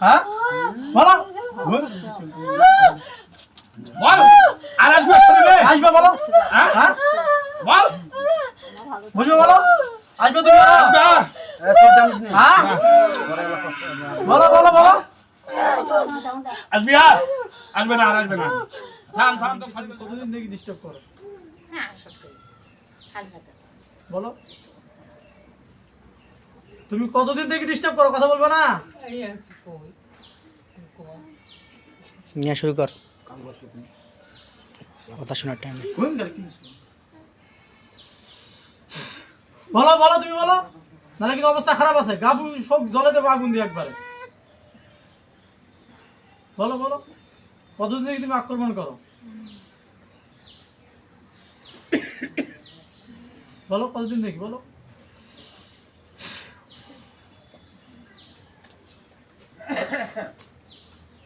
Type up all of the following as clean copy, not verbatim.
হ্যাঁ বলো বল আর আসবে শরীরে আসবে বলো হ্যাঁ বল বুঝবে বলো আসবে তুমি হ্যাঁ বলো বলো বলো আসবি আর আসবে না আর আসবে না থাম থাম তো খালি কতদিন থেকে ডিস্টার্ব করো হ্যাঁ সত্যি খালি হাতে বলো তুমি কতদিন থেকে ডিস্টার্ব করো কথা বলবে না নিয়ে শুরু কর কথা শোনার টাইম বলো বলো তুমি বলো নাহলে কিন্তু অবস্থা খারাপ আছে গাবু সব জলে দেবো আগুন দিয়ে একবারে বলো বলো কতদিন থেকে তুমি আক্রমণ করো বলো কতদিন থেকে বলো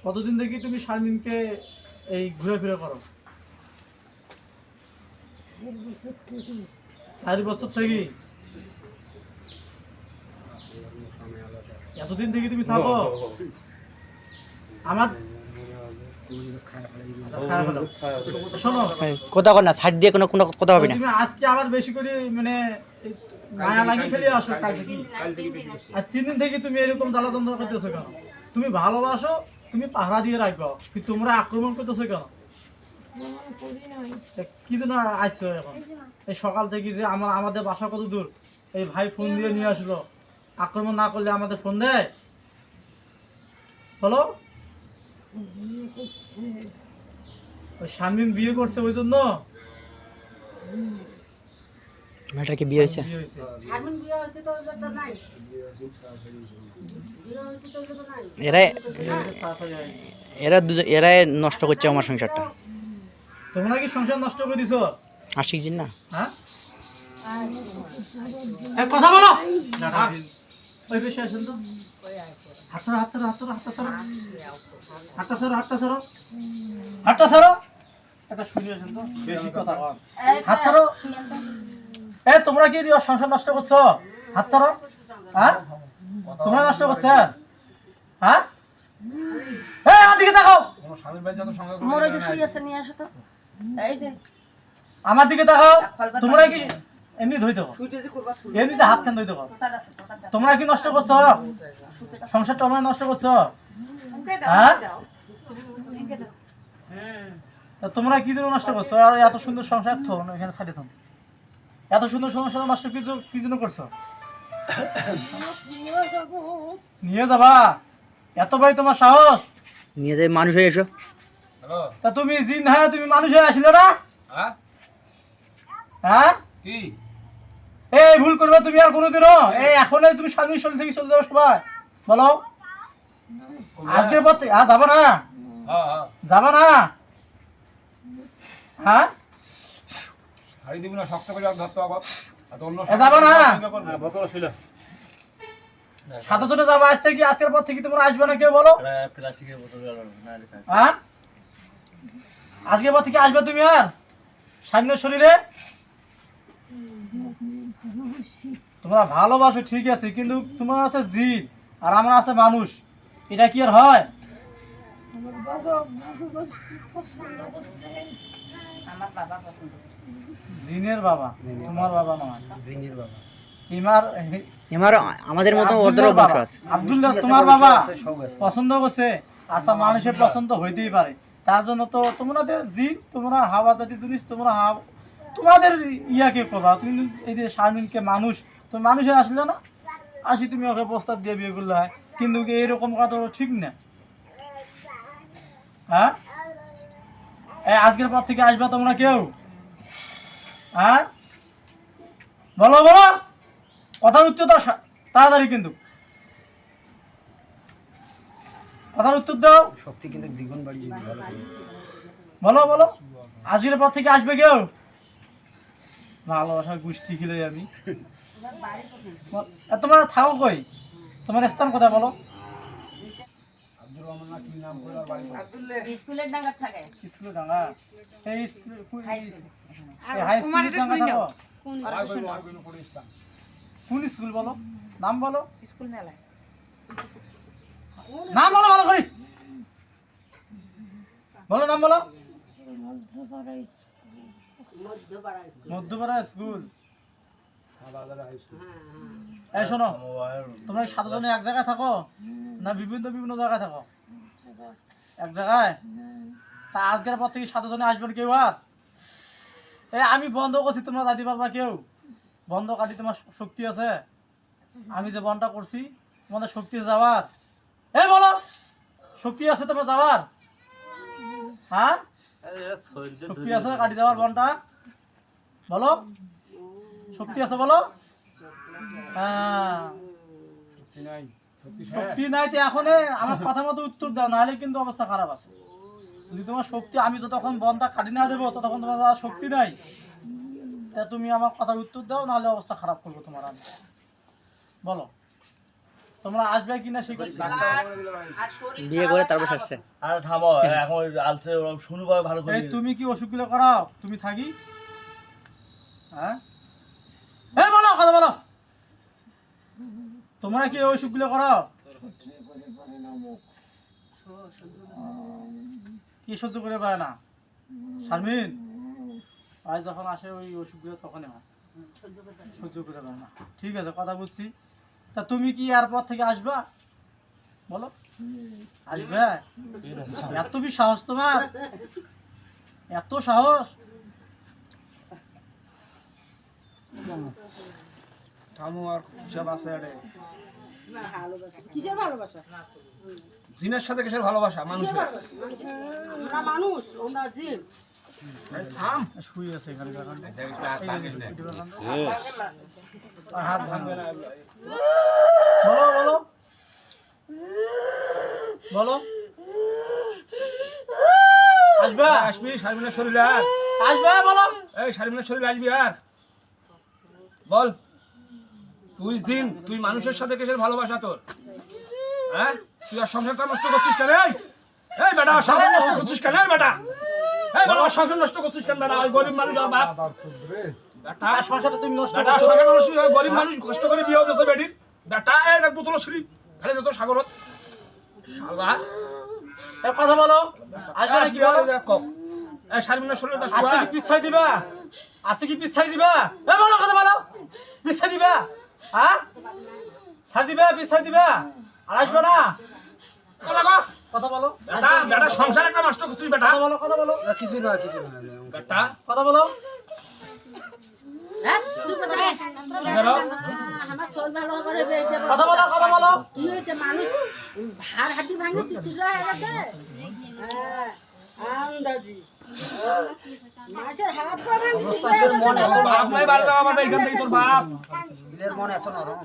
কতদিন থেকে তুমি শারমিনকে এই ঘুরে ফিরে করো 4 বছর থেকে এতদিন থেকে তুমি থাকো আমার শোনো কথা কর না সাইড দিয়ে কোনো কোনো কথা হবে না তুমি আজকে আবার বেশি করে মানে এই মায়া লাগি ফেলে আসো কালকে কি আজ 3 দিন থেকে তুমি এরকম জ্বালাতন করতেছো কেন তুমি ভালোবাসো তুমি পাহারা দিয়ে রাখো কিন্তু তোমরা আক্রমণ করতেছো কেন কি জন্য আসছো এখন এই সকাল থেকে যে আমাদের বাসা কত দূর এই ভাই ফোন দিয়ে নিয়ে আসলো আক্রমণ না করলে আমাদের ফোন দেয় বলো ওই শারমিন বিয়ে করছে ওই জন্য মেয়েটার কি বিয়ে হয়েছে বিয়ে হয়েছে শারমিন বিয়ে হচ্ছে তো ওইটা তো নাই বিয়ে হচ্ছে তো ওইটা তো নাই এরাই তাড়াতাড়ি হয়। এরাই নষ্ট করছে আমার সংসারটা তোমরা কি সংসার নষ্ট করে দিছো আশিক জিন না হ্যাঁ এই কথা বলো ওই বেশি আসেন তো হাত ছাড়ো হাত ছাড়ো হাত ছাড়ো হাতটা ছাড়ো হাতটা ছাড়ো হাতটা ছাড়ো হাতটা ছাড়ো এটা শুনি আসেন তো বেশি কথা কর হাত ছাড়ো এ তোমরা কি দিও সংসার নষ্ট করছো হাত ছাড়ো হ্যাঁ তোমরা নষ্ট করছো হ্যাঁ এই আমার দিকে তাকাও স্বামীর ভাই যত সঙ্গে মোর ওইটা শুই আছে নিয়ে আসো তো এই যে আমার দিকে তাকাও তোমরা কি এমনি ধুই দেবো এমনিতে হাত খান ধুই দেবো তোমরা কি নষ্ট করছো সংসারটা তোমরা নষ্ট করছো হ্যাঁ তা তোমরা কি জন্য নষ্ট করছো আর এত সুন্দর সংসার তো এখানে ছাড়ে তো এত সুন্দর সংসার নষ্ট কি জন্য করছো নিয়ে যাবা এত ভাই তোমার সাহস নিয়ে যাই মানুষ হয়ে এসো হ্যালো তা তুমি জিন হ্যাঁ তুমি মানুষ হয়ে আসলে না হ্যাঁ হ্যাঁ কি এই ভুল করবে তুমি আর কোনোদিনও এই এখনই তুমি স্বামীর শরীর থেকে চলে যাবে সবাই বলো আজকের পর থেকে যাবো না হ্যাঁ হ্যাঁ যাবো না হ্যাঁ শাড়ি দিবি না শক্ত করে ধরতে আবার আর তো অন্য যাবো না বোতল ছিল সাথে জন্য যাবো আজ থেকে আজকের পর থেকে তোমরা আসবে না কেউ বলো প্লাস্টিকের বোতল হ্যাঁ আজকের পর থেকে আসবে তুমি আর স্বামীর শরীরে তোমরা ভালোবাসো ঠিক আছে কিন্তু তোমার আছে জিন আর আমার আছে মানুষ এটা কি আর হয় আমার বাবা পছন্দ করছে জিনের বাবা তোমার বাবা নয় ইমার এমার আমাদের মতো ওদের আব্দুল্লাহর বংশ বাবা। আছে আব্দুল্লাহ তোমার বাবা পছন্দ করছে আচ্ছা মানুষের পছন্দ হইতেই পারে তার জন্য তো তোমাদের জিন তোমরা হাওয়া জাতি জিনিস তোমরা তোমাদের ইয়াকে করবা তুমি এই যে শারমিনকে মানুষ তুমি মানুষে আসলে না আসি তুমি ওকে প্রস্তাব দিয়ে বিয়ে করলে হয় কিন্তু এইরকম কথা তো ঠিক না হ্যাঁ এই আজকের পর থেকে আসবা তোমরা কেউ হ্যাঁ বলো বলো কথার উত্তর দাও তাড়াতাড়ি কিন্তু কথার উত্তর দাও শক্তি কিন্তু দ্বিগুণ বাড়িয়ে দিবে ভালো করে। বলো বলো আজকের পর থেকে আসবে কেউ ভালোবাসার গোষ্ঠী খিলে আমি তোমরা থাকো কই তোমার স্থান কোথায় বলো আব্দুর রহমান না কি নাম করে আর বাড়ি স্কুলের ডাঙ্গা থাকে স্কুলে ডাঙ্গা এই স্কুল হাই স্কুল হাই স্কুলে ডাঙ্গা থাকো আর করে ইসলাম কোন স্কুল বলো নাম বলো স্কুল মেলায় নাম বলো ভালো করে, বলো নাম বলো। মধ্যপাড়া স্কুল। এই শোনো, তোমরা এই 7 জনে এক জায়গায় থাকো না বিভিন্ন বিভিন্ন জায়গায় থাকো? এক জায়গায়। তা আজকের পর থেকে 7 জনে আসবেন কেউ আর? এই আমি বন্ধ করছি, তোমরা যাইতে পারবা কেউ? বন্ধ কাটি তোমার শক্তি আছে? আমি যে বনটা করছি তোমাদের শক্তি আছে যাওয়ার? এই বলো, শক্তি আছে তোমার যাওয়ার? হ্যাঁ শক্তি আছে কাটি যাওয়ার বনটা? বলো শক্তি আছে বলো। হ্যাঁ শক্তি নাই তো এখন আমার কথা মতো উত্তর দাও, নাহলে কিন্তু অবস্থা খারাপ আছে। যদি তোমার শক্তি, আমি যতক্ষণ বনটা কাটি না দেবো ততক্ষণ তোমার যাওয়ার শক্তি নাই, তা তুমি আমার কথার উত্তর দাও, নাহলে অবস্থা খারাপ করবো তোমার আমি। বলো তোমরা আসবে কিনা সে বিয়ে করে তারপর আসছে। আরে থামো, এখন আলছে শুনবো ভালো করে। এই তুমি কি অসুখগুলো করাও? তুমি থাকি? হ্যাঁ এই বলো কথা বলো, তোমরা কি ওই অসুখগুলো করাও? কি সহ্য করে পারে না শারমিন? আজ যখন আসে ওই অসুখগুলো তখনই হয়, সহ্য করে পারে না। ঠিক আছে কথা বুঝছি। তা তুমি কি এরপর থেকে আসবা? বলো আসবে? এত বেশি সাহস তোমার? এত সাহস? থামো আর সব আছে আরে। কিসের ভালোবাসা? জিনের সাথে কিসের ভালোবাসা? মানুষের। আমরা মানুষ, আমরা জিন। থাম। শুয়ে আছে এখানে। আর হাত ভাঙবে না। বলো বলো বলো। আসবে? আসবি শারমিনের শরীরে আর? আসবে বলো। এই শারমিনের শরীরে আসবি আর? বল, তুই জিন, তুই মানুষের সাথে কিসের ভালোবাসা তোর? হ্যাঁ তুই আর সংসারটা নষ্ট করছিস কেন? এই বেটা সংসার নষ্ট করছিস কেন? এই বেটা, এই বেটা সংসার নষ্ট করছিস কেন? বেটা ওই গরিব মানুষ আর বাপ বেটা আর সংসারটা তুমি নষ্ট বেটা করছো। সংসার নষ্ট, গরিব মানুষ কষ্ট করে বিয়ে হতেছে বেটির। বেটা এটা বোতল সিঁড়ি ফেলে দিত সাগরত শালা। এই কথা বলো, আসবে নাকি বলো। এই শারমিনের শরীরে তো আজকে কি পিছাই দিবা? আজকে কি পিছাই দিবা? এই বলো কথা বলো, পিছাই দিবা? হ্যাঁ ছাড় দিবা, পিছাই দিবা? আর আসবে না? কথা বলো। বেটা বেটা সংসার একটা নষ্ট করছিস বেটা। কথা বলো কথা বলো কিছু না বেটা কথা বলো। হ্যাঁ চুপ করে থাক। আমার শরীর ভালো হবে রে বেটা। কথা বলো কথা বলো। কি হয়েছে? মানুষ হাড় হাড্ডি ভাঙে চিচিরা হয়ে গেছে। হ্যাঁ আন্দাজি মাছের হাত পা ভাঙে মন এত বাপ নাই বাড়ি যাওয়া আমার এখান থেকে তোর বাপ। এর মন এত নরম।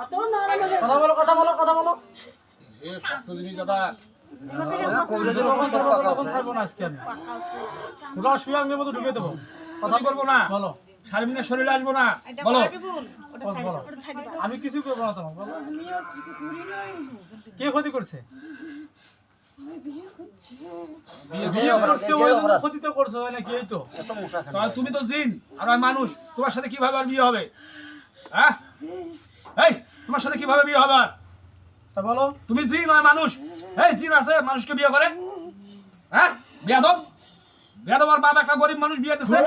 অত নরম হলে কথা বলো কথা বলো কথা বলো। এ সত্য জিনিস দাদা। কখন ছাড়বো না আজকে আমি? ওরা শুয়ে আমি মতো ঢুকে দেবো। কথা করবো না, বলো শারমিনের শরীরে আসবো না। বলো বলো। আমি কিছু করবো না তোমার। বলো কে ক্ষতি করছে? বিয়ে করছে ওই জন্য ক্ষতি তো করছো নাকি? এই তো তাহলে তুমি তো জিন আর আমি মানুষ, তোমার সাথে কিভাবে আর বিয়ে হবে? হ্যাঁ এই তোমার সাথে কিভাবে বিয়ে হবে? তা বলো। তুমি জিন আর মানুষ, এই জিন আছে মানুষকে বিয়ে করে? হ্যাঁ বিয়াদব, বিয়াদব। আর বাপ একটা গরিব মানুষ বিয়ে দিচ্ছে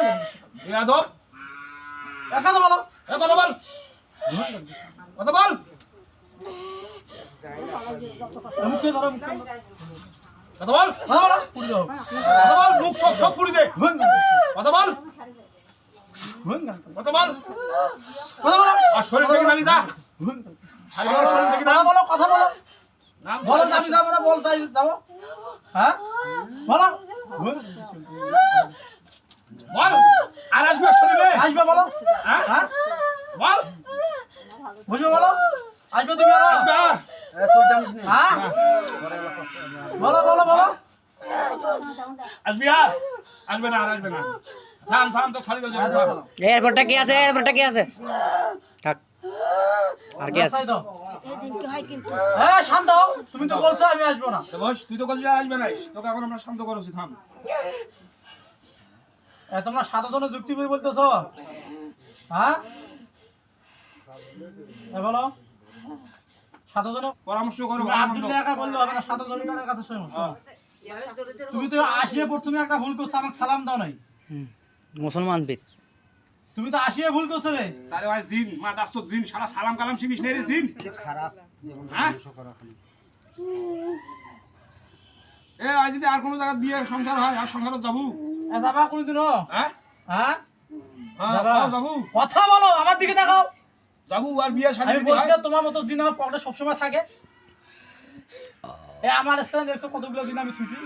বিয়াদব। কথা বলো। এ কথা বল, কথা বল। মুখে ধরো মুখে ধরো। কথা বল, কথা বলো। পুরি দাও। কথা বল, মুখ সব সব পুরি দে। কথা বল, কথা বল। কথা বলো। আর শরীর থেকে নামি যা, শারীরিক শরীর থেকে কথা নাম বলো কথা বলো। নাম বলো আমি যাবো না, বল তাই যাবো। হ্যাঁ বলো। বল, আর আসবে শরীরে? আসবে বলো। হ্যাঁ হ্যাঁ বল, বুঝবে বলো। আসবে তুমি আরো? আসবে আর? হ্যাঁ বলো বলো বলো। আসবি আর? আসবে না আর আসবে না। থাম থাম তো ছাড়ি দাও, থাম। এরপরটা কি আছে? এরপরটা কি আছে? থাক। আর কি আছে? বাসায় দাও। এই দিন কি হয় কিন্তু হ্যাঁ শান্ত হও, তুমি তো বলছো আমি আসবো না। তো বস, তুই তো কাজে আসবে না, তোকে এখন আমরা শান্ত করছি। থাম। তোমরা 7 জনের যুক্তি বই বলতেছো? হ্যাঁ বলো 7 জন পরামর্শ করো তুমি আব্দুল্লাহ একা বললে হবে না, 7 জনের কাছে শোনো। তুমি তো আসিয়ে প্রথমে একটা ভুল করছো, আমাকে সালাম দাও নাই। মুসলমান পিত তুমি তো আসিয়ে ভুল করছো রে। তারে ভাই জিন মা দাসত জিন শালা সালাম কালাম শিখিস নে রে জিন খারাপ যেমন হ্যাঁ? ধ্বংস করা খালি এ আজ যদি আর কোনো জায়গা বিয়ে সংসার হয় আর সংসারত যাবো এ যাবা কোনদিনও? হ্যাঁ হ্যাঁ হ্যাঁ যাবা? যাবো কথা বলো, আমার দিকে তাকাও। যাবো আর বিয়ে শাদী আমি যদি বলছি হয় না, তোমার মতো জিন আমার পকেটে সবসময় থাকে। এ আমার স্থানে দেখছো কতগুলো জিন আমি ছুঁছি,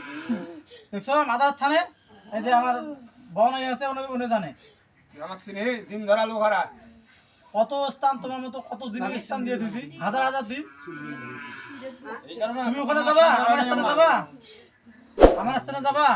দেখছো মাদার থানে। এই যে আমার বোন আছে, উনি জানে আমাকে চিনে জিন ধরা লোক হারা কত স্থান, তোমার মতো কত জিনের স্থান দিয়ে দিয়েছি, হাজার হাজার দিন। এই কারণে তুমি ওখানে যাবা, আমার স্থানে যাবা, আমার স্থানে যাবা।